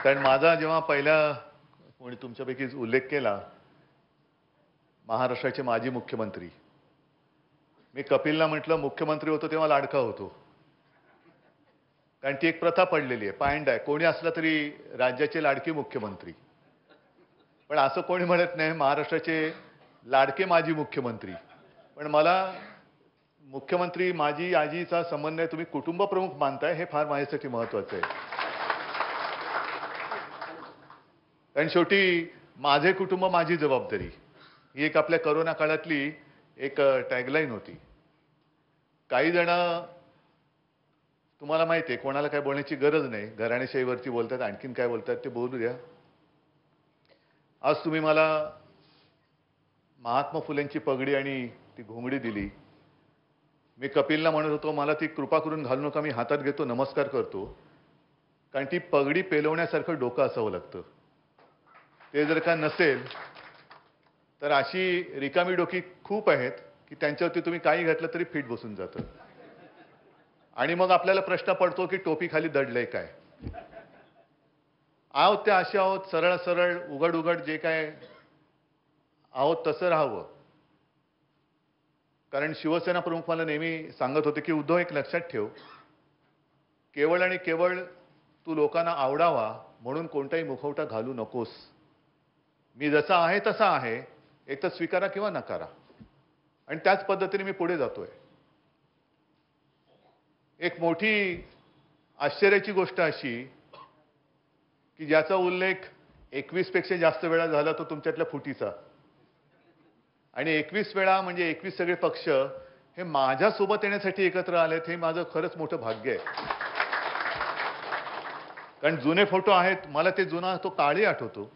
कारण माझा जेव्हा पहिला कोणी तुमच्यापैकी उल्लेख केला, महाराष्ट्राचे माजी मुख्यमंत्री. मी कपिलला म्हटलं मुख्यमंत्री होतो तेव्हा लाडका होतो. कारण ती एक प्रथा पडलेली आहे, पायंड आहे. कोणी असला तरी राज्याचे लाडके मुख्यमंत्री. पण असं कोणी म्हणत नाही महाराष्ट्राचे लाडके माजी मुख्यमंत्री. पण मला मुख्यमंत्री माजी आजीचा समन्वय तुम्ही कुटुंब प्रमुख मानताय हे फार माझ्यासाठी महत्वाचं आहे. कारण शेवटी माझे कुटुंब माझी जबाबदारी ही एक आपल्या कोरोना काळातली एक टॅगलाईन होती. काही जण तुम्हाला माहिती आहे कोणाला काय बोलण्याची गरज नाही, घराणेशाहीवरती बोलतात, आणखीन काय बोलतात ते बोलू द्या. आज तुम्ही मला महात्मा फुलेंची पगडी आणि ती घोंगडी दिली. मी कपिलला म्हणत होतो मला ती कृपा करून घालू नका, मी हातात घेतो, नमस्कार करतो. कारण ती पगडी पेलवण्यासारखं डोकं असावं लागतं. ते जर का नसेल तर अशी रिकामी डोकी खूप आहेत की त्यांच्यावरती तुम्ही काही घातलं तरी फिट बसून जातं. आणि मग आपल्याला प्रश्न पडतो की टोपी खाली दडलंय काय. आहोत ते असे आहोत, सरळ सरळ उघड उघड जे काय आहोत तसं राहावं. कारण शिवसेना प्रमुख मला नेहमी सांगत होते की उद्धव एक लक्षात ठेव, केवळ आणि केवळ तू लोकांना आवडावा म्हणून कोणताही मुखवटा घालू नकोस. मी जसा आहे तसा आहे, एक तर स्वीकारा किंवा नकारा. आणि त्याच पद्धतीने मी पुढे जातोय. एक मोठी आश्चर्याची गोष्ट अशी की ज्याचा उल्लेख 21 पेक्षा जास्त वेळा झाला तो तुमच्यातल्या फुटीचा. आणि 21 वेळा म्हणजे 21 सगळे पक्ष हे माझ्यासोबत येण्यासाठी एकत्र आलेत, हे माझं खरंच मोठं भाग्य आहे. कारण जुने फोटो आहेत, मला ते जुना तो काळही आठवतो.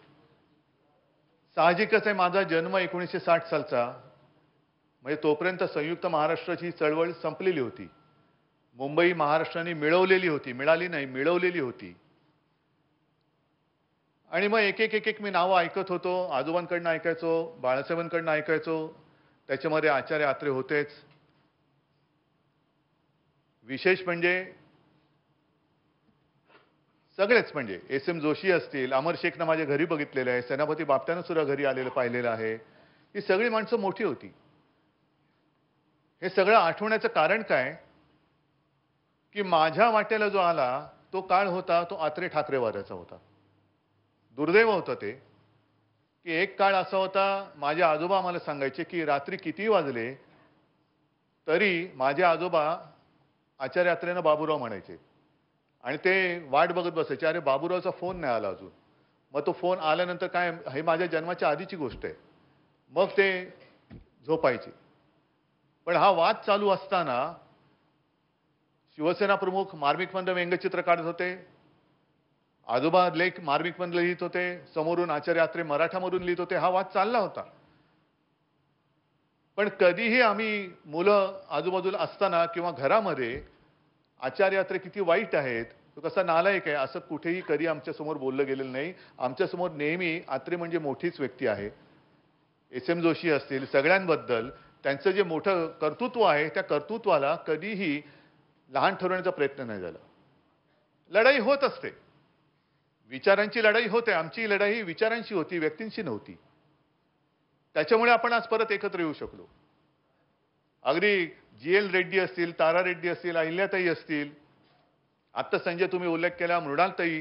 साहजिकच आहे, माझा जन्म 1960 सालचा, म्हणजे तोपर्यंत संयुक्त महाराष्ट्राची चळवळ संपलेली होती. मुंबई महाराष्ट्राने मिळवलेली होती, मिळाली नाही, मिळवलेली होती. आणि मग एक एक एक एक मी नावं ऐकत होतो, आजोबांकडनं ऐकायचो, बाळासाहेबांकडनं ऐकायचो, त्याच्यामध्ये आचार्य आत्रे होतेच. विशेष म्हणजे सगळेच, म्हणजे एस एम जोशी असतील, अमर शेखनं माझ्या घरी बघितलेलं आहे, सेनापती बापटानं सुद्धा घरी आलेलं पाहिलेलं आहे. ही सगळी माणसं मोठी होती. हे सगळं आठवण्याचं कारण काय की माझ्या वाट्याला जो आला तो काळ होता तो आत्रे ठाकरे वाऱ्याचा होता. दुर्दैव होतं ते की एक काळ असा होता, माझे आजोबा आम्हाला सांगायचे की रात्री किती वाजले तरी माझे आजोबा आचार्य आत्रेंना बाबूराव म्हणायचे. आणि ते वाट बघत बसायचे, अरे बाबूरावचा फोन नाही आला अजून. मग तो फोन आल्यानंतर काय, हे माझ्या जन्माच्या आधीची गोष्ट आहे. मग ते झोपायचे. पण हा वाद चालू असताना शिवसेना प्रमुख मार्मिकमधलं व्यंगचित्र काढत होते, आजोबा लेख मार्मिकमधलं लिहित होते, समोरून आचार्य आत्रे मराठामधून लिहित होते. हा वाद चालला होता. पण कधीही आम्ही मुलं आजूबाजूला असताना किंवा घरामध्ये आचार्य आत्रे किती वाईट आहेत, तो कसा नालायक आहे, असं कुठेही कधी आमच्यासमोर बोललं गेलेलं नाही. आमच्यासमोर नेहमी आत्रे म्हणजे मोठीच व्यक्ती आहे. एस एम जोशी असतील, सगळ्यांबद्दल त्यांचं जे मोठं कर्तृत्व आहे त्या कर्तृत्वाला कधीही लहान ठरवण्याचा प्रयत्न नाही झाला. लढाई होत असते, विचारांची लढाई होते. आमची लढाई विचारांशी होती, व्यक्तींशी नव्हती. त्याच्यामुळे आपण आज परत एकत्र येऊ शकलो. अगदी जी एल रेड्डी असतील, तारा रेड्डी असतील, अहिल्याताई असतील, आत्ता संजय तुम्ही उल्लेख केला, मृणालताई,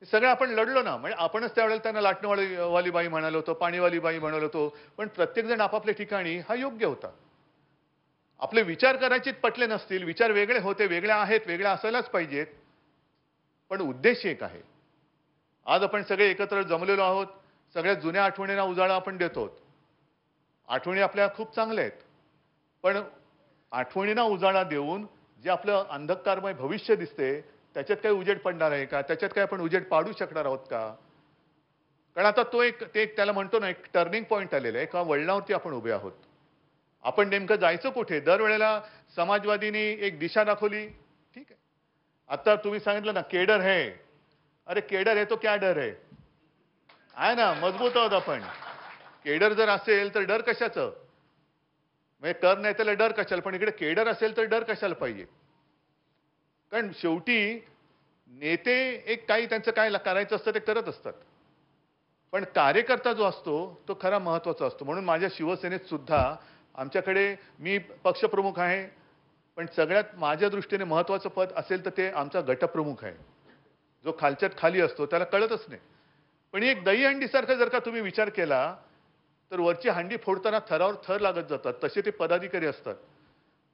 हे सगळे आपण लढलो ना. म्हणजे आपणच त्यावेळेला त्यांना लाटणंवाली बाई म्हणालो होतो, पाणीवाली बाई म्हणालो होतो. पण प्रत्येकजण आपापल्या ठिकाणी हा योग्य होता. आपले विचार कदाचित पटले नसतील, विचार वेगळे होते, वेगळे आहेत, वेगळे असायलाच पाहिजेत, पण उद्देश एक आहे. आज आपण सगळे एकत्र जमलेलो आहोत. सगळ्या जुन्या आठवणींना उजाळा आपण देतो. आठवणी आपल्या खूप चांगल्या आहेत, पण आठवणींना उजाळा देऊन जे आपलं अंधकारमय भविष्य दिसते त्याच्यात काही उजेड पडणार आहे का, त्याच्यात काही आपण उजेड पाडू शकणार आहोत का. कारण आता तो एक त्याला म्हणतो ना, एक टर्निंग पॉईंट आलेला आहे, एका वळणावरती आपण उभे आहोत. आपण नेमकं जायचं कुठे. दरवेळेला समाजवादींनी एक दिशा दाखवली, ठीक आहे. आता तुम्ही सांगितलं ना केडर है, अरे केडर है तो क्या डर आहे ना, मजबूत आहोत आपण. केडर जर असेल तर डर कशाचं, म्हणजे कर नाही त्याला डर कशाला, पण इकडे केडर असेल तर डर कशाला पाहिजे. कारण शेवटी नेते एक काही त्यांचं काय करायचं असतं ते करत असतात. पण कार्यकर्ता जो असतो तो खरा महत्वाचा असतो. म्हणून माझ्या शिवसेनेत सुद्धा आमच्याकडे मी पक्षप्रमुख आहे, पण सगळ्यात माझ्या दृष्टीने महत्वाचं पद असेल तर ते आमचा गटप्रमुख आहे. जो खालच्यात खाली असतो त्याला कळतच नाही. पण एक दहीहंडीसारखं जर का तुम्ही विचार केला, तर वरची हंडी फोडताना थरावर थर लागत जातात. तसे ते पदाधिकारी असतात.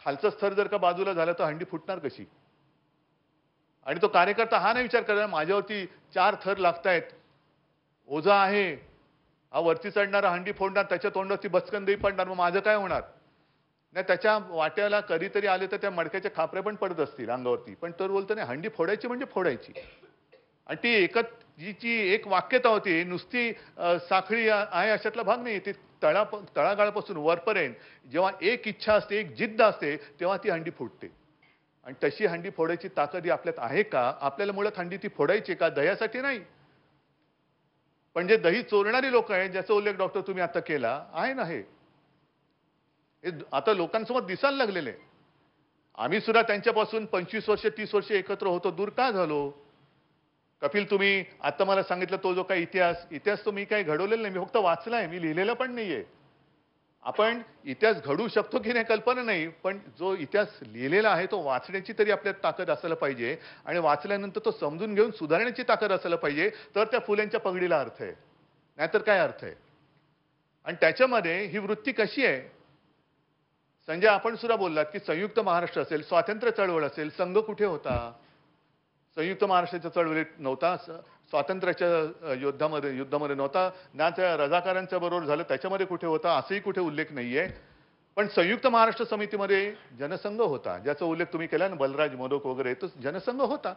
खालचं स्तर जर का बाजूला झालं तर हंडी फुटणार कशी? आणि तो कार्यकर्ता हा नाही विचार करणार माझ्यावरती 4 थर लागतायत, ओझा आहे, हा वरती चढणारा हंडी फोडणार, त्याच्या तोंडावरती बचकन दही पडणार, मग माझं काय होणार? नाही त्याच्या वाट्याला कधीतरी आले तर त्या मडक्याचे खापरे पण पडत असतील अंगावरती. पण तर बोलतो नाही हंडी फोडायची म्हणजे फोडायची. आणि ती जी एक वाक्यता होती नुसती साखळी आहे अशातला भाग नाही. ती तळागाळापासून वरपर्यंत जेव्हा एक इच्छा असते, एक जिद्द असते, तेव्हा ती हंडी फुटते. आणि तशी हंडी फोडायची ताकद ही आपल्यात आहे का? आपल्याला मुळात हंडी ती फोडायची का? दह्यासाठी नाही. पण जे दही चोरणारी लोक आहेत, ज्याचा उल्लेख डॉक्टर तुम्ही आता केला आहे ना, हे आता लोकांसमोर दिसायला लागलेले. आम्ही सुद्धा त्यांच्यापासून 25 वर्ष 30 वर्ष एकत्र होतो, दूर का झालो? कपिल तुम्ही आता मला सांगितलं तो जो काही इतिहास तो मी काही घडवलेला नाही, मी फक्त वाचलाय, मी लिहिलेला पण नाहीये. आपण इतिहास घडवू शकतो की नाही कल्पना नाही, पण जो इतिहास लिहिलेला आहे तो वाचण्याची तरी आपल्यात ताकद असायला पाहिजे. आणि वाचल्यानंतर तो समजून घेऊन सुधारण्याची ताकद असायला पाहिजे, तर त्या फुलेंच्या पगडीला अर्थ आहे. नाहीतर काय अर्थ आहे? आणि त्याच्यामध्ये ही वृत्ती कशी आहे? संजय आपण सुद्धा बोललात की संयुक्त महाराष्ट्र असेल, स्वातंत्र्य चळवळ असेल, संघ कुठे होता? संयुक्त महाराष्ट्राच्या चळवळीत नव्हता, स्वातंत्र्याच्या युद्धामध्ये नव्हता ना, त्या रजाकारांच्या बरोबर झालं त्याच्यामध्ये कुठे होता असंही कुठे उल्लेख नाहीये. पण संयुक्त महाराष्ट्र समितीमध्ये जनसंघ होता, ज्याचा उल्लेख तुम्ही केला ना, बलराज मोदक वगैरे, तो जनसंघ होता.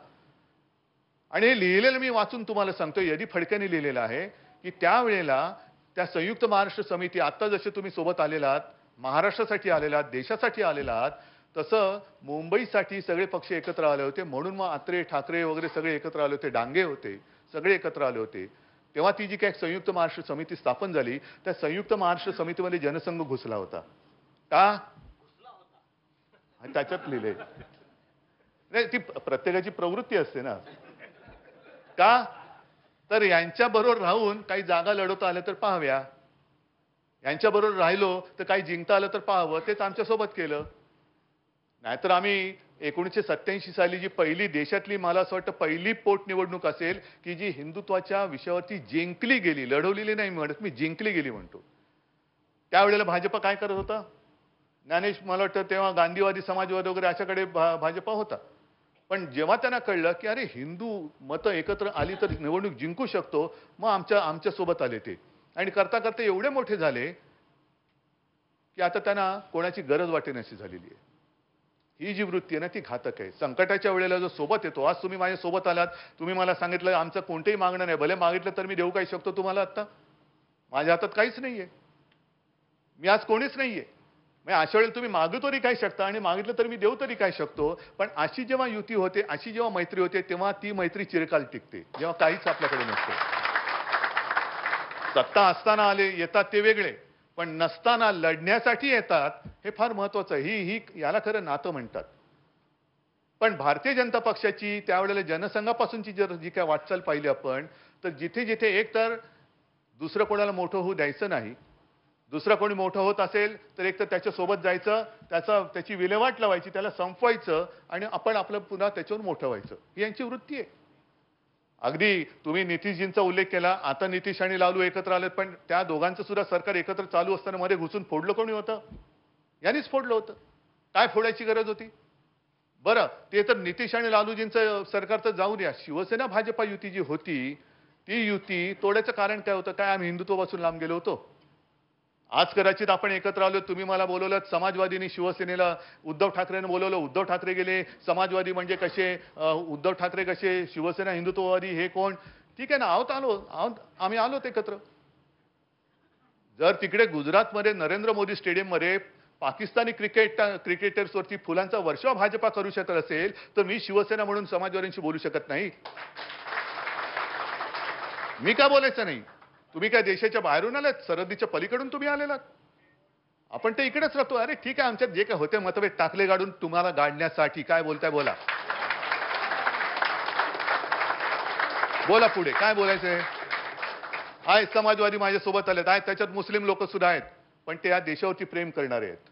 आणि हे लिहिलेलं मी वाचून तुम्हाला सांगतो, यदी फडक्याने लिहिलेलं आहे की त्यावेळेला त्या संयुक्त महाराष्ट्र समिती, आता जसे तुम्ही सोबत आलेलात, महाराष्ट्रासाठी आलेलात, देशासाठी आलेलात, तसं मुंबईसाठी सगळे पक्ष एकत्र आले होते. म्हणून मग आत्रे ठाकरे वगैरे सगळे एकत्र आले होते, डांगे होते, सगळे एकत्र आले होते. तेव्हा ती जी काही संयुक्त महाराष्ट्र समिती स्थापन झाली, त्या संयुक्त महाराष्ट्र समितीमध्ये जनसंघ घुसला होता का? आणि त्याच्यात लिहिले नाही, ती प्रत्येकाची प्रवृत्ती असते ना. का? तर यांच्याबरोबर राहून काही जागा लढवता आल्या तर पाहाव्या, यांच्याबरोबर राहिलो तर काही जिंकता आलं तर पाहावं. तेच आमच्यासोबत केलं. नाहीतर आम्ही 1987 साली जी पहिली देशातली, मला असं वाटतं पहिली पोटनिवडणूक असेल की जी हिंदुत्वाच्या विषयावरती जिंकली गेली, लढवलेली नाही म्हणत मी, जिंकली गेली म्हणतो. त्यावेळेला भाजप काय करत होता? ज्ञानेश मला वाटतं तेव्हा गांधीवादी समाजवादी वगैरे अशाकडे भाजपा होता. पण जेव्हा त्यांना कळलं की अरे हिंदू मतं एकत्र आली तर निवडणूक जिंकू शकतो, मग आमच्या सोबत आले ते. आणि करता करता एवढे मोठे झाले की आता त्यांना कोणाची गरज वाटेनाशी झालेली आहे. ही जी वृत्ती आहे ना ती घातक आहे. संकटाच्या वेळेला जो सोबत येतो, आज तुम्ही माझ्या सोबत आलात, तुम्ही मला सांगितलं आमचं कोणतेही मागणं नाही, भले मागितलं तर मी देऊ काय शकतो तुम्हाला? आता माझ्या हातात काहीच नाहीये, मी आज कोणीच नाहीये. मग अशा वेळेला तुम्ही मागू तरी काय शकता आणि मागितलं तर मी देऊ तरी काय शकतो? पण अशी जेव्हा युती होते, अशी जेव्हा मैत्री होते, तेव्हा ती मैत्री चिरकाल टिकते, जेव्हा काहीच आपल्याकडे नसते. सत्ता असताना येतात ते वेगळे, पण नसताना लढण्यासाठी येतात, हे फार महत्वाचं आहे. ही याला खरं नातं म्हणतात. पण भारतीय जनता पक्षाची त्यावेळेला जनसंघापासूनची जी काय वाटचाल पाहिली आपण, तर जिथे जिथे एक तर दुसरं कोणाला मोठं होऊ द्यायचं नाही, दुसरा कोणी मोठं होत असेल तर एक तर त्याच्यासोबत जायचं, त्याची विल्हेवाट लावायची, त्याला संपवायचं आणि आपण आपलं पुन्हा त्याच्यावर मोठं व्हायचं, ही यांची वृत्ती आहे. अगदी तुम्ही नितीशजींचा उल्लेख केला, आता नितीश आणि लालू एकत्र आलेत, पण त्या दोघांचं सुद्धा सरकार एकत्र चालू असताना मध्ये घुसून फोडलं कोणी होतं? यांनीच फोडलं होतं. काय फोडायची गरज होती? बरं, ते तर नितीश आणि लालूजींचं सरकार तर जाऊ द्या, शिवसेना भाजपा युती जी होती, ती युती तोडायचं कारण काय होतं? काय आम्ही हिंदुत्वापासून लांब गेलो होतो? आज कदाचित आपण एकत्र आलो, तुम्ही मला बोलवलं, समाजवादींनी शिवसेनेला उद्धव ठाकरेंना बोलवलं, उद्धव ठाकरे गेले. समाजवादी म्हणजे कसे, उद्धव ठाकरे कसे, शिवसेना हिंदुत्ववादी, हे कोण? ठीक आहे ना, आम्ही आलो एकत्र. जर तिकडे गुजरातमध्ये नरेंद्र मोदी स्टेडियममध्ये पाकिस्तानी क्रिकेटर्सवरती फुलांचा वर्षाव भाजपा करू शकत असेल, तर मी शिवसेना म्हणून समाजवाद्यांशी बोलू शकत नाही? मी का बोलायचं नाही? तुम्ही काय देशाच्या बाहेरून आलात? सरहद्दीच्या पलीकडून तुम्ही आलेलात? आपण ते इकडेच राहतो. अरे ठीक आहे, आमच्यात जे काय होते मतभेद टाकले गाडून तुम्हाला गाडण्यासाठी. काय बोलताय बोला. बोला पुढे काय बोलायचंय. आहे समाजवादी माझ्यासोबत आलेत, आहेत त्याच्यात मुस्लिम लोक सुद्धा आहेत, पण ते या देशावरती प्रेम करणारे आहेत,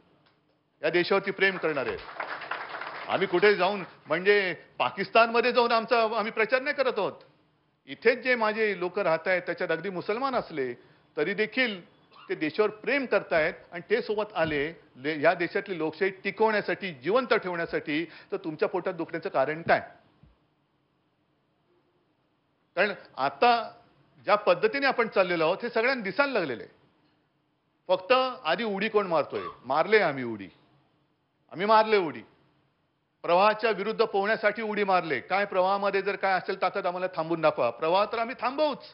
या देशावरती प्रेम करणारे आहेत. आम्ही कुठे जाऊन म्हणजे पाकिस्तानमध्ये जाऊन आम्ही प्रचार नाही करत आहोत. इथेच जे माझे लोक राहत आहेत त्याच्यात अगदी मुसलमान असले तरी देखील ते देशावर प्रेम करतायत आणि ते सोबत आले या देशातली लोकशाही टिकवण्यासाठी, जिवंत ठेवण्यासाठी. तर तुमच्या पोटात दुखण्याचं कारण काय. कारण आता ज्या पद्धतीने आपण चाललेलो आहोत हे सगळ्यांना दिसायला लागलेलं आहे. फक्त आधी उडी कोण मारतोय, मारले आम्ही मारले उडी, प्रवाहाच्या विरुद्ध पोहण्यासाठी उडी मारले. काय प्रवाहामध्ये जर काय असेल ताकद आम्हाला थांबून दाखवा. प्रवाह तर आम्ही थांबवूच,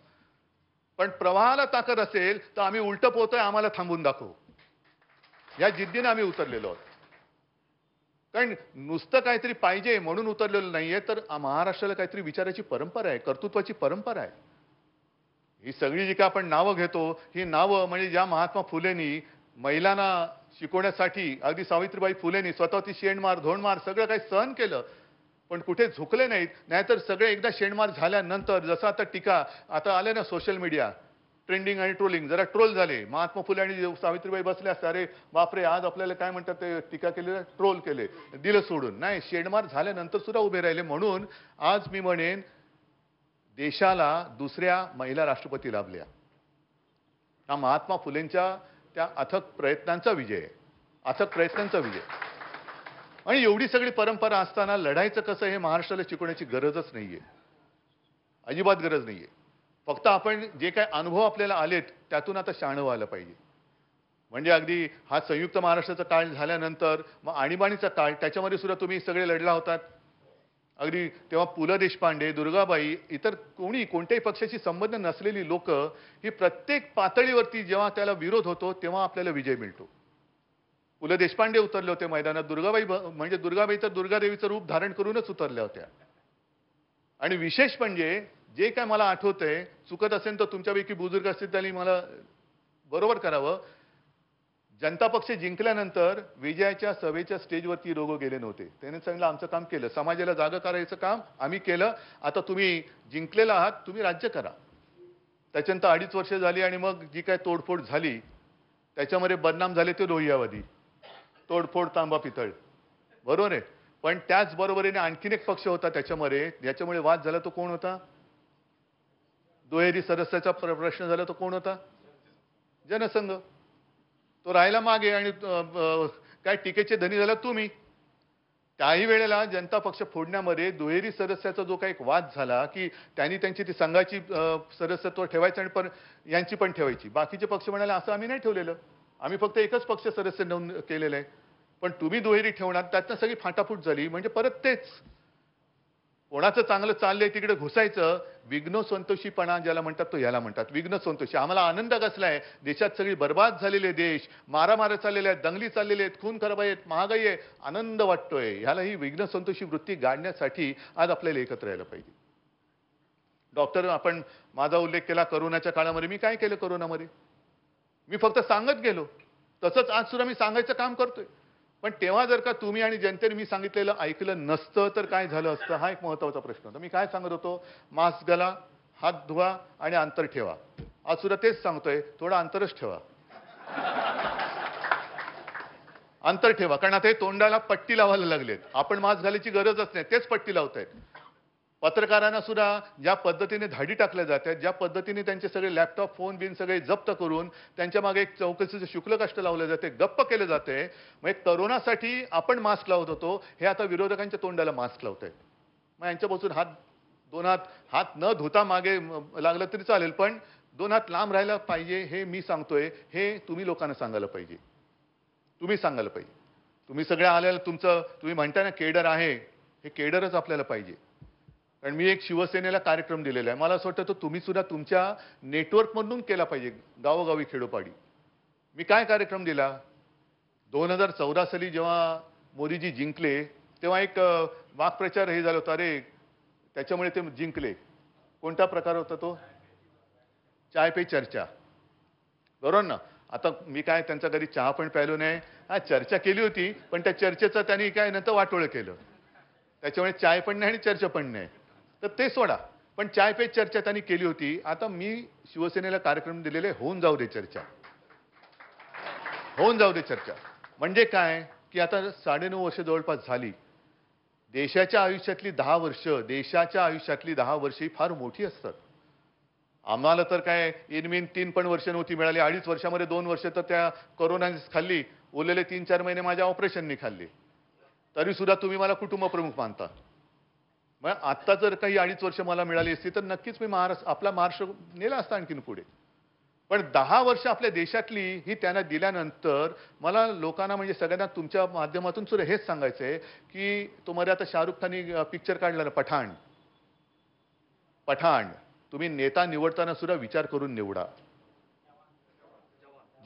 पण प्रवाहाला ताकद असेल तर आम्ही उलटं पोहतोय, आम्हाला थांबून दाखवू. या जिद्दीने आम्ही उतरलेलो आहोत. कारण नुसतं काहीतरी पाहिजे म्हणून उतरलेलं नाहीये, तर महाराष्ट्राला काहीतरी विचाराची परंपरा आहे, कर्तृत्वाची परंपरा आहे. ही सगळी जी काय आपण नावं घेतो ही नावं म्हणजे ज्या महात्मा फुलेंनी महिलांना शिकवण्यासाठी, अगदी सावित्रीबाई फुलेंनी स्वतः ती शेणमार धोंडमार सगळं काही सहन केलं, पण कुठे झुकले नाहीत. नाहीतर सगळे एकदा शेणमार झाल्यानंतर जसं आता टीका आता आले ना सोशल मीडिया ट्रेंडिंग आणि ट्रोलिंग, जरा ट्रोल झाले. महात्मा फुले आणि सावित्रीबाई बसले असते, अरे बापरे आज आपल्याला काय म्हणतात ते टीका केली, ट्रोल केले, दिलं सोडून. नाही, शेणमार झाल्यानंतर सुद्धा उभे राहिले. म्हणून आज मी म्हणेन देशाला दुसऱ्या महिला राष्ट्रपती लाभल्या. हा महात्मा फुलेंच्या त्या अथक प्रयत्नांचा विजय आहे, अथक प्रयत्नांचा विजय. आणि एवढी सगळी परंपरा असताना लढायचं कसं हे महाराष्ट्राला शिकवण्याची गरजच नाहीये, अजिबात गरज नाहीये. फक्त आपण जे काय अनुभव आपल्याला आलेत त्यातून आता शहाणं व्हायला पाहिजे. म्हणजे अगदी हा संयुक्त महाराष्ट्राचा काळ झाल्यानंतर मग आणीबाणीचा काळ, त्याच्यामध्ये सुद्धा तुम्ही सगळे लढला होतात. अगदी तेव्हा पु ल देशपांडे, दुर्गाबाई, इतर कोणत्याही पक्षाशी संबंध नसलेली लोक ही प्रत्येक पातळीवरती जेव्हा त्याला विरोध होतो तेव्हा आपल्याला विजय मिळतो. पु ल देशपांडे उतरले होते मैदानात, दुर्गाबाई म्हणजे दुर्गाबाई तर दुर्गादेवीचं रूप धारण करूनच उतरल्या होत्या. आणि विशेष म्हणजे जे काय मला आठवतंय, चुकत असेल तर तुमच्यापैकी बुजुर्ग असतील त्यांनी मला बरोबर करावं, जनता पक्ष जिंकल्यानंतर विजयाच्या सभेच्या स्टेजवरती लोक गेले नव्हते. त्याने सांगितलं आमचं काम केलं, समाजाला जागा करायचं काम आम्ही केलं, आता तुम्ही जिंकलेला आहात, तुम्ही राज्य करा. त्याच्यानंतर 2.5 वर्ष झाली आणि मग जी काय तोडफोड झाली त्याच्यामध्ये बदनाम झाले ते लोहियावादी, तोडफोड तांबा पितळ, बरोबर आहे. पण त्याच बरोबरीने आणखीन एक पक्ष होता त्याच्यामध्ये ज्याच्यामुळे वाद झाला, तो कोण होता. दुहेरी सदस्याचा प्रश्न झाला, तो कोण होता. जनसंघ. तो राहिला मागे आणि काय टीकेचे धनी झाला तुम्ही. त्याही वेळेला जनता पक्ष फोडण्यामध्ये दुहेरी सदस्याचा जो काही वाद झाला की त्यांनी त्यांची ती संघाची सदस्यत्व ठेवायचं आणि पण यांची पण ठेवायची, बाकीचे पक्ष म्हणाले असं आम्ही नाही ठेवलेलं, आम्ही फक्त एकच पक्ष सदस्य नोंद केलेलं आहे, पण तुम्ही दुहेरी ठेवणार. त्यातनं सगळी फाटाफूट झाली. म्हणजे परत तेच कोणाचं चांगलं चाललंय तिकडे घुसायचं. विघ्न संतोषीपणा ज्याला म्हणतात तो याला म्हणतात विघ्न संतोषी. आम्हाला आनंद कसलाय, देशात सगळी बर्बाद झालेले देश, मारामाऱ्या चाललेल्या आहेत, दंगली चाललेल्या आहेत, खून खराब आहेत, महागाई आहे, आनंद वाटतोय. ह्याला ही विघ्न संतोषी वृत्ती गाडण्यासाठी आज आपल्याला एकत्र यायला पाहिजे. डॉक्टर, आपण माझा उल्लेख केला करोनाच्या काळामध्ये. मी काय केलं करोनामध्ये, मी फक्त सांगत गेलो. तसंच आज सुद्धा मी सांगायचं काम करतोय. पण तेव्हा जर का तुम्ही आणि जनतेने मी सांगितलेलं ऐकलं नसतं तर काय झालं असतं, हा एक महत्त्वाचा प्रश्न होता. मी काय सांगत होतो, मास्क घाला, हात धुवा आणि अंतर ठेवा. आज सुद्धा तेच सांगतोय, थोडं अंतरच ठेवा, अंतर ठेवा. कारण आता हे तोंडाला पट्टी लावायला लागलेत. आपण मास्क घालायची गरजच नाही, तेच पट्टी लावतायत. पत्रकारांना सुद्धा ज्या पद्धतीने धाडी टाकल्या जातात, ज्या पद्धतीने त्यांचे सगळे लॅपटॉप फोन बिन सगळे जप्त करून त्यांच्या मागे एक चौकशीचं शुल्क कष्ट लावलं जाते, गप्प केलं जाते. मग करोनासाठी आपण मास्क लावत होतो, हे आता विरोधकांच्या तोंडाला मास्क लावतायत. मग यांच्यापासून दोन हात न धुता मागे लागलं तरी चालेल, पण 2 हात लांब राहायला पाहिजे. हे मी सांगतोय, हे तुम्ही लोकांना सांगायला पाहिजे, तुम्ही सांगायला पाहिजे. तुम्ही सगळे आलेलं तुमचं तुम्ही म्हणता ना केडर आहे, हे केडरच आपल्याला पाहिजे. कारण मी एक शिवसेनेला कार्यक्रम दिलेला आहे, मला असं वाटतं तो तुम्ही सुद्धा तुमच्या नेटवर्कमधून केला पाहिजे, गावोगावी खेडोपाडी. मी काय कार्यक्रम दिला 2014 साली जेव्हा मोदीजी जिंकले तेव्हा एक वाक्प्रचार हे झाला होता, अरे त्याच्यामुळे ते जिंकले. कोणता प्रकार होता तो, चाय पे चर्चा, बरोबर ना. आता मी काय त्यांच्या घरी चहा पण प्यायलो नाही, हा चर्चा केली होती, पण त्या चर्चेचं त्यांनी काय नंतर वाटोळं केलं. त्याच्यामुळे चाय पण नाही आणि चर्चा पण नाही. तर ते सोडा, पण चाय पे चर्चा त्यांनी केली होती. आता मी शिवसेनेला कार्यक्रम दिलेले होऊन जाऊ दे चर्चा. होऊन जाऊ दे चर्चा. म्हणजे काय, की आता 9.5 वर्ष जवळपास झाली. देशाच्या आयुष्यातली 10 वर्ष, देशाच्या आयुष्यातली 10 वर्ष ही फार मोठी असतात. आम्हाला तर काय इनमीन 3 पण वर्ष नव्हती मिळाली. 2.5 वर्षामध्ये 2 वर्ष तर त्या कोरोनानेच खाल्ली. उरलेले 3-4 महिने माझ्या ऑपरेशननी खाल्ले. तरी सुद्धा तुम्ही मला कुटुंब प्रमुख मानता. मग आत्ता जर काही 2.5 वर्ष मला मिळाली असती तर नक्कीच मी आपला महाराष्ट्र नेला असता आणखीन पुढे. पण 10 वर्ष आपल्या देशातली ही त्यांना दिल्यानंतर मला लोकांना म्हणजे सगळ्यांना तुमच्या माध्यमातून सुद्धा हेच सांगायचं आहे की तुम्हाला आता शाहरुख खाननी पिक्चर काढला ना पठाण. पठाण तुम्ही नेता निवडताना सुद्धा विचार करून निवडा.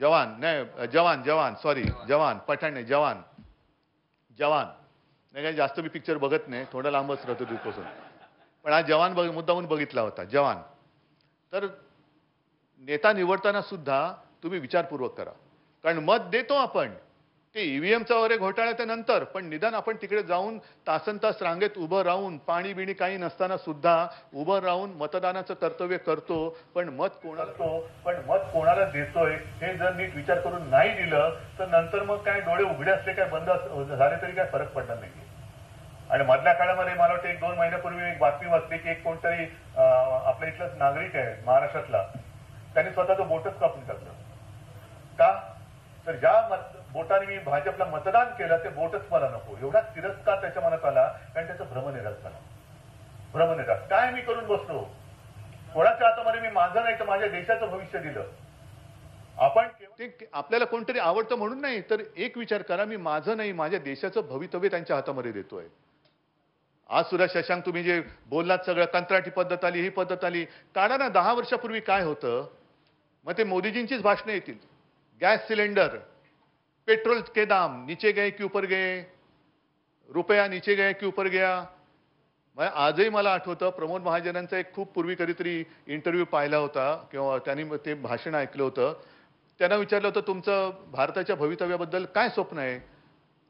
जवान नाही जवान जवान सॉरी जवान पठाण नाही जवान जवान नाही काय जास्त मी पिक्चर बघत नाही थोडा लांबच राहतो तिथपासून पण हा जवान मुद्दामून बघितला होता जवान. तर नेता निवडताना सुद्धा तुम्ही विचारपूर्वक करा. कारण मत देतो आपण ते ईव्हीएमचा वगैरे घोटाळ्याच्या नंतर पण निदान आपण तिकडे जाऊन तासनतास रांगेत उभं राहून पाणी बिणी काही नसताना सुद्धा उभं राहून मतदानाचं कर्तव्य करतो. पण मत कोणाला देतोय हे जर नीट विचार करून नाही दिलं तर नंतर मग काय डोळे उघडे असले काय बंद झाले तरी काय फरक पडणार नाही. आणि मधल्या काळामध्ये मला वाटतं 1-2 महिन्यापूर्वी एक बातमी वाचली की एक कोणतरी आपल्या इथलाच नागरिक आहे महाराष्ट्रातला त्यांनी स्वतःचं बोटच कापून टाकलं. का तर ज्या बोटाने मी भाजपला मतदान केलं ते बोटच मला नको एवढा तिरस्कार त्याच्या मनात आला कारण त्याचं भ्रमनिरास झाला. भ्रमनिरास काय मी करून बसलो कोणाच्या हातामध्ये मी माझं नाही तर माझ्या देशाचं भविष्य दिलं. आपण ते आपल्याला कोणतरी आवडतं म्हणून नाही तर एक विचार करा मी माझं नाही माझ्या देशाचं भवितव्य त्यांच्या हातामध्ये देतोय. आज सुद्धा शशांक तुम्ही जे बोललात सगळं कंत्राटी पद्धत आली ही पद्धत आली काढा ना. 10 वर्षापूर्वी काय होतं मग ते मोदीजींचीच भाषणं येतील. गॅस सिलेंडर पेट्रोल के दाम नीचे गए कि ऊपर गए रुपया नीचे गए कि ऊपर गया. आजही मला आठवतं प्रमोद महाजनांचा एक खूप पूर्वी कधीतरी इंटरव्ह्यू पाहिला होता किंवा त्यांनी ते भाषण ऐकलं होतं. त्यांना विचारलं होतं तुमचं भारताच्या भवितव्याबद्दल काय स्वप्न आहे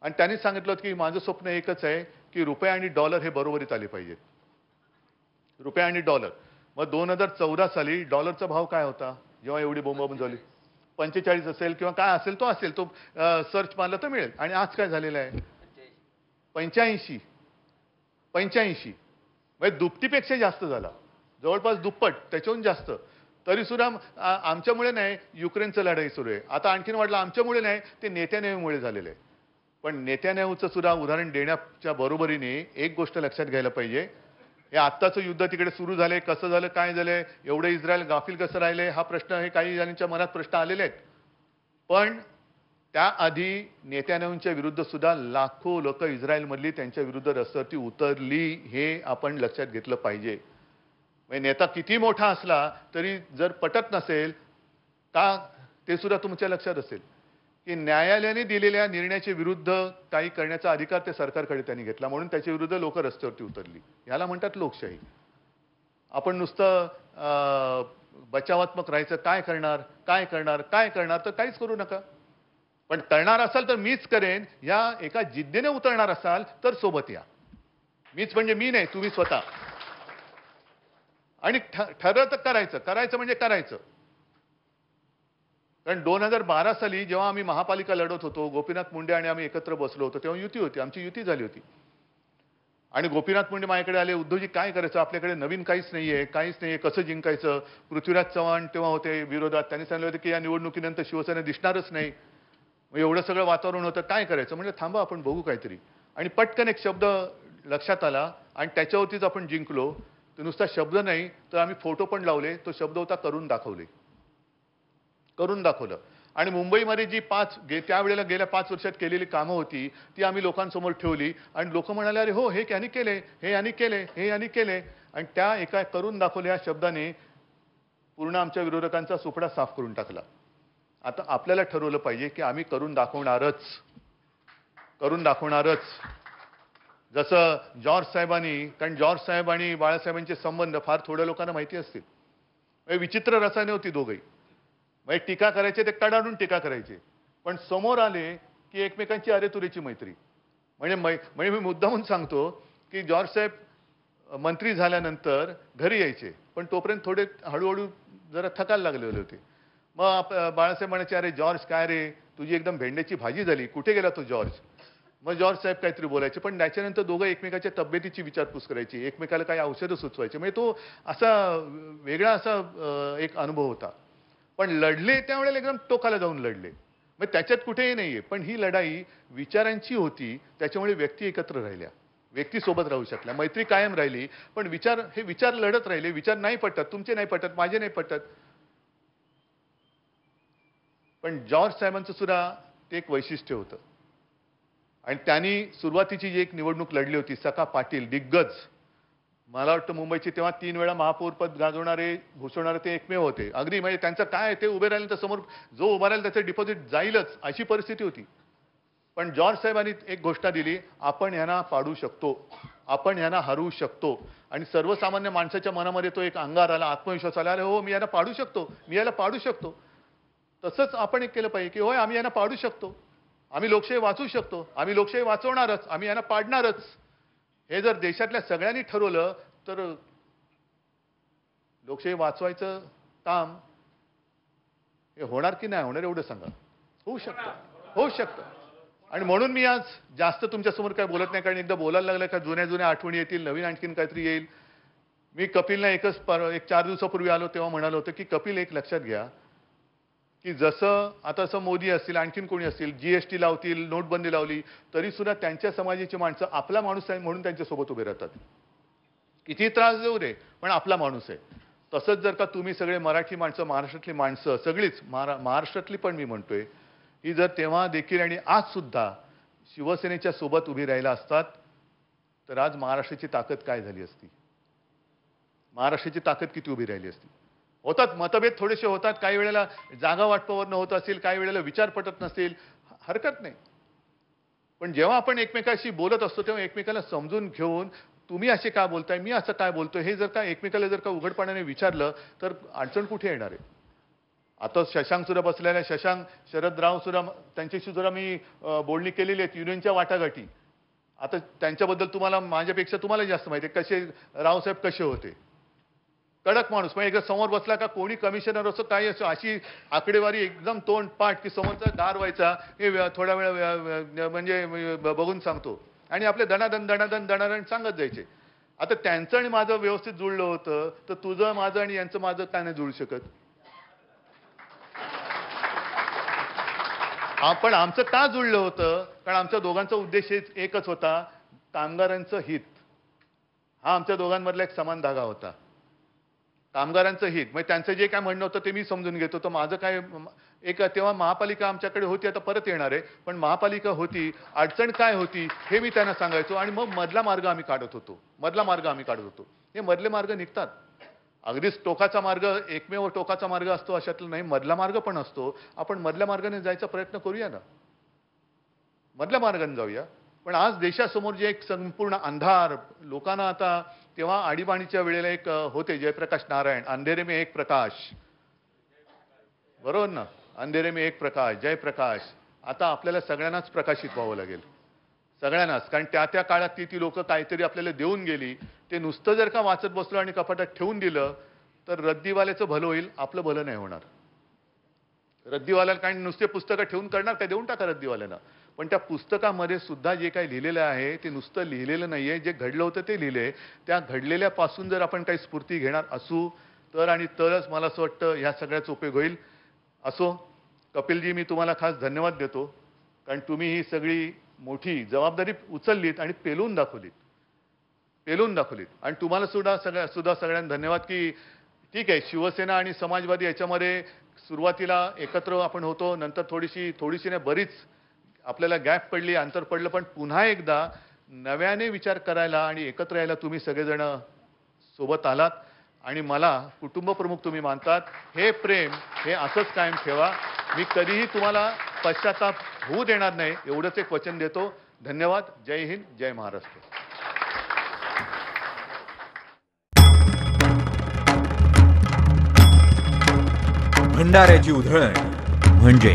आणि त्यांनी सांगितलं होतं की माझं स्वप्न एकच आहे की रुपया आणि डॉलर हे बरोबरीत आले पाहिजेत. रुपया आणि डॉलर. मग 2014 साली डॉलरचा भाव काय होता जेव्हा एवढी बोंबाबोंब झाली 45 असेल किंवा काय असेल तो असेल तो सर्च मारला तर मिळेल. आणि आज काय झालेलं आहे 85 म्हणजे दुपटीपेक्षा जास्त झाला जवळपास दुप्पट त्याच्याहून जास्त. तरी सुद्धा आमच्यामुळे नाही युक्रेनचं लढाई सुरू आहे. आता आणखीन वाटलं आमच्यामुळे नाही ते नेत्यानेहूमुळे झालेलं आहे. पण नेत्यानेहूचं सुद्धा उदाहरण देण्याच्या बरोबरीने एक गोष्ट लक्षात घ्यायला पाहिजे हे आत्ताचं युद्ध तिकडे सुरू झालंय कसं झालं काय झालंय एवढं इस्रायल गाफील कसं राहिलंय हा प्रश्न हे काही जणांच्या मनात प्रश्न आलेले आहेत. पण त्याआधी नेत्यानेहूंच्या विरुद्ध सुद्धा लाखो लोक इस्रायलमधली त्यांच्या विरुद्ध रस्त्यावरती उतरली हे आपण लक्षात घेतलं पाहिजे. म्हणजे नेता किती मोठा असला तरी जर पटत नसेल का ते सुद्धा तुमच्या लक्षात असेल की न्यायालयाने दिलेल्या निर्णयाच्या विरुद्ध काही करण्याचा अधिकार त्या सरकारकडे त्यांनी घेतला म्हणून त्याच्या विरुद्ध लोक रस्त्यावरती उतरली. याला म्हणतात लोकशाही. आपण नुसतं बचावात्मक राहायचं काय करणार तर काहीच करू नका. पण करणार असाल तर मीच करेन या एका जिद्दीने उतरणार असाल तर सोबत या. मीच म्हणजे मी नाही तुम्ही स्वतः. आणि ठरलं तर करायचं म्हणजे करायचं. कारण 2012 साली जेव्हा आम्ही महापालिका लढत होतो गोपीनाथ मुंडे आणि आम्ही एकत्र बसलो होतो तेव्हा युती होती आमची युती झाली होती. आणि गोपीनाथ मुंडे माझ्याकडे आले उद्धवजी काय करायचं आपल्याकडे नवीन काहीच नाहीये कसं जिंकायचं. पृथ्वीराज चव्हाण तेव्हा होते विरोधात त्यांनी सांगितलं होतं की या निवडणुकीनंतर शिवसेना दिसणारच नाही. मग एवढं सगळं वातावरण होतं काय करायचं म्हणजे थांबा आपण बघू काहीतरी. आणि पटकन एक शब्द लक्षात आला आणि त्याच्यावरतीच आपण जिंकलो. तर नुसता शब्द नाही तर आम्ही फोटो पण लावले. तो शब्द होता करून दाखवलं. आणि मुंबईमध्ये जी त्यावेळेला गेल्या 5 वर्षात केलेली कामं होती ती आम्ही लोकांसमोर ठेवली आणि लोक म्हणाले अरे हो हे यांनी केले हे यांनी केले आणि त्या एका करून दाखवल्या शब्दाने पूर्ण आमच्या विरोधकांचा सुपडा साफ करून टाकला. आता आपल्याला ठरवलं पाहिजे की आम्ही करून दाखवणारच. जसं जॉर्ज साहेबांनी कारण जॉर्ज साहेब आणि बाळासाहेबांचे संबंध फार थोड्या लोकांना माहिती असतील. विचित्र रसायने होती दोघंही. म्हणजे टीका करायचे ते कडाडून टीका करायचे पण समोर आले की एकमेकांची अरेतुरीची मैत्री. म्हणजे मी मुद्दामून सांगतो की जॉर्ज साहेब मंत्री झाल्यानंतर घरी यायचे, पण तोपर्यंत थोडे हळूहळू जरा थकायला लागलेले होते. मग बाळासाहेब म्हणायचे, अरे जॉर्ज काय रे, तुझी एकदम भेंड्याची भाजी झाली, कुठे गेला तो जॉर्ज. मग जॉर्ज साहेब काहीतरी बोलायचे, पण त्याच्यानंतर दोघं एकमेकाच्या तब्येतीची विचारपूस करायची, एकमेकाला काही औषधं सुचवायचे. म्हणजे तो असा वेगळा असा एक अनुभव होता. पण लढले त्यावेळेला एकदम टोकाला जाऊन लढले, मग त्याच्यात कुठेही नाहीये. पण ही लढाई विचारांची होती, त्याच्यामुळे व्यक्ती एकत्र राहिल्या, व्यक्ती सोबत राहू शकल्या, मैत्री कायम राहिली. पण हे विचार लढत राहिले. विचार नाही पटत, तुमचे नाही पटत, माझे नाही पटत. पण जॉर्ज साहेबांचं सुद्धा ते एक वैशिष्ट्य होतं. आणि त्यांनी सुरुवातीची जी एक निवडणूक लढली होती, सखा पाटील दिग्गज, मला वाटतं मुंबईचे तेव्हा 3 वेळा महापौर पद गाजवणारे भूषवणारे ते एकमेव होते. अगदी म्हणजे त्यांचं काय, ते उभे राहिले तर समोर जो उभा राहील त्याचं डिपॉझिट जाईलच, अशी परिस्थिती होती. पण जॉर्ज साहेबांनी एक घोषणा दिली, आपण यांना पाडू शकतो, आपण यांना हरवू शकतो. आणि सर्वसामान्य माणसाच्या मनामध्ये तो एक अंगार आला, आत्मविश्वास आला, अरे हो मी यांना पाडू शकतो, मी याला पाडू शकतो. तसंच आपण एक केलं पाहिजे की होय आम्ही यांना पाडू शकतो, आम्ही लोकशाही वाचवू शकतो, आम्ही लोकशाही वाचवणारच, आम्ही यांना पाडणारच. हे जर देशातल्या सगळ्यांनी ठरवलं तर लोकशाही वाचवायचं काम हे होणार की नाही होणार एवढं सांगा. होऊ शकतं, होऊ शकतं. आणि म्हणून मी आज जास्त तुमच्यासमोर काय बोलत नाही, कारण एकदा बोलायला लागलं का जुन्या आठवणी येतील, नवीन आणखीन काहीतरी येईल. मी कपिलला एक 4 दिवसापूर्वी आलो तेव्हा म्हणालो होतं की कपिल एक लक्षात घ्या की जसं आता असं मोदी असतील, आणखीन कोणी असतील, जीएसटी लावतील, नोटबंदी लावली, तरी सुद्धा त्यांच्या समाजाची माणसं आपला माणूस आहे म्हणून त्यांच्यासोबत उभे राहतात. किती त्रास देऊ दे, पण आपला माणूस आहे. तसंच जर का तुम्ही सगळे मराठी माणसं, महाराष्ट्रातली माणसं सगळीच, महाराष्ट्रातली पण मी म्हणतोय, ही जर तेव्हा देखील आणि आज सुद्धा शिवसेनेच्या सोबत उभी राहिला असतात, तर आज महाराष्ट्राची ताकद काय झाली असती, महाराष्ट्राची ताकद किती उभी राहिली असती. होतात मतभेद, थोडेसे होतात, काही वेळेला जागा वाटपावरनं होत असेल, काही वेळेला विचार पटत नसेल, हरकत नाही. पण जेव्हा आपण एकमेकाशी बोलत असतो तेव्हा एकमेकाला समजून घेऊन तुम्ही असे का बोलताय, मी असं काय बोलतोय, हे जर का एकमेकाला जर का उघडपणाने विचारलं तर अडचण कुठे येणार आहे. आता शशांक सुद्धा बसलेला, शशांक शरद राव सुद्धा, त्यांच्याशी सुद्धा मी बोलणी केलेली आहेत युनियनच्या वाटाघाटी. आता त्यांच्याबद्दल तुम्हाला माझ्यापेक्षा तुम्हाला जास्त माहिती आहे कसे रावसाहेब कसे होते. कडक माणूस, म्हणजे एकदा समोर बसला का कोणी कमिशनर असो काही असो, अशी आकडेवारी एकदम तोंड पाठ की समोरचा गार व्हायचा, हे थोड्या वेळ म्हणजे बघून सांगतो. आणि आपले दणादण सांगत जायचे. आता त्यांचं आणि माझं व्यवस्थित जुळलं होतं, तर तुझं माझं आणि यांचं माझं काय नाही जुळू शकत. पण आमचं का जुळलं होतं, कारण आमच्या दोघांचा उद्देश एकच होता, कामगारांचं हित. हा आमच्या दोघांमधला एक समान धागा होता, कामगारांचं हित. म्हणजे त्यांचं जे काय म्हणणं होतं ते मी समजून घेतो. तर माझं काय, एक तेव्हा महापालिका आमच्याकडे होती, आता परत येणार आहे, पण महापालिका होती, अडचण काय होती हे मी त्यांना सांगायचो. आणि मग मधला मार्ग आम्ही काढत होतो. हे मधले मार्ग निघतात. अगदीच टोकाचा मार्ग, एकमेव टोकाचा मार्ग असतो अशातला नाही, मधला मार्ग पण असतो. आपण मधल्या मार्गाने जायचा प्रयत्न करूया ना, मधल्या मार्गाने जाऊया. पण आज देशासमोर जे एक संपूर्ण अंधार लोकांना, आता तेव्हा आणीबाणीच्या वेळेला एक होते जयप्रकाश नारायण, अंधेरे में एक प्रकाश, बरोबर ना, अंधेरे में एक प्रकाश, जयप्रकाश. आता आपल्याला सगळ्यांनाच प्रकाशित व्हावं लागेल, सगळ्यांनाच. कारण त्या काळात ती लोक काहीतरी आपल्याला देऊन गेली. ते नुसतं जर का वाचत बसलो आणि कपाटात ठेवून दिलं तर रद्दीवाल्याचं भलं होईल, आपलं भलं नाही होणार. रद्दीवाल्याला काही नुसते पुस्तकं ठेवून करणार काय, देऊन टाका रद्दीवाल्याला. पण त्या पुस्तकामध्ये सुद्धा जे काही लिहिलेलं आहे ते नुसतं लिहिलेलं नाहीये, जे घडलं होतं ते लिहिलंय. त्या घडलेल्यापासून जर आपण काही स्फूर्ती घेणार असू तर आणि तरच मला असं वाटतं ह्या सगळ्याचा उपयोग होईल. असो, कपिलजी मी तुम्हाला खास धन्यवाद देतो, कारण तुम्ही ही सगळी मोठी जबाबदारी उचललीत आणि पेलून दाखवलीत. आणि तुम्हाला सुद्धा सगळ्यांना धन्यवाद की ठीक आहे, शिवसेना आणि समाजवादी याच्यामध्ये सुरुवातीला एकत्र आपण होतो, नंतर थोडीशी नाही बरीच आपल्याला गॅप पडली, अंतर पडलं, पण पुन्हा एकदा नव्याने विचार करायला आणि एकत्र यायला तुम्ही सगळेजण सोबत आलात. आणि मला कुटुंब प्रमुख तुम्ही मानतात. हे प्रेम हे असंच कायम ठेवा. मी कधीही तुम्हाला पश्चाताप होऊ देणार नाही, एवढंच एक वचन देतो. धन्यवाद. जय हिंद, जय महाराष्ट्र. भंडाऱ्याची उधळण म्हणजे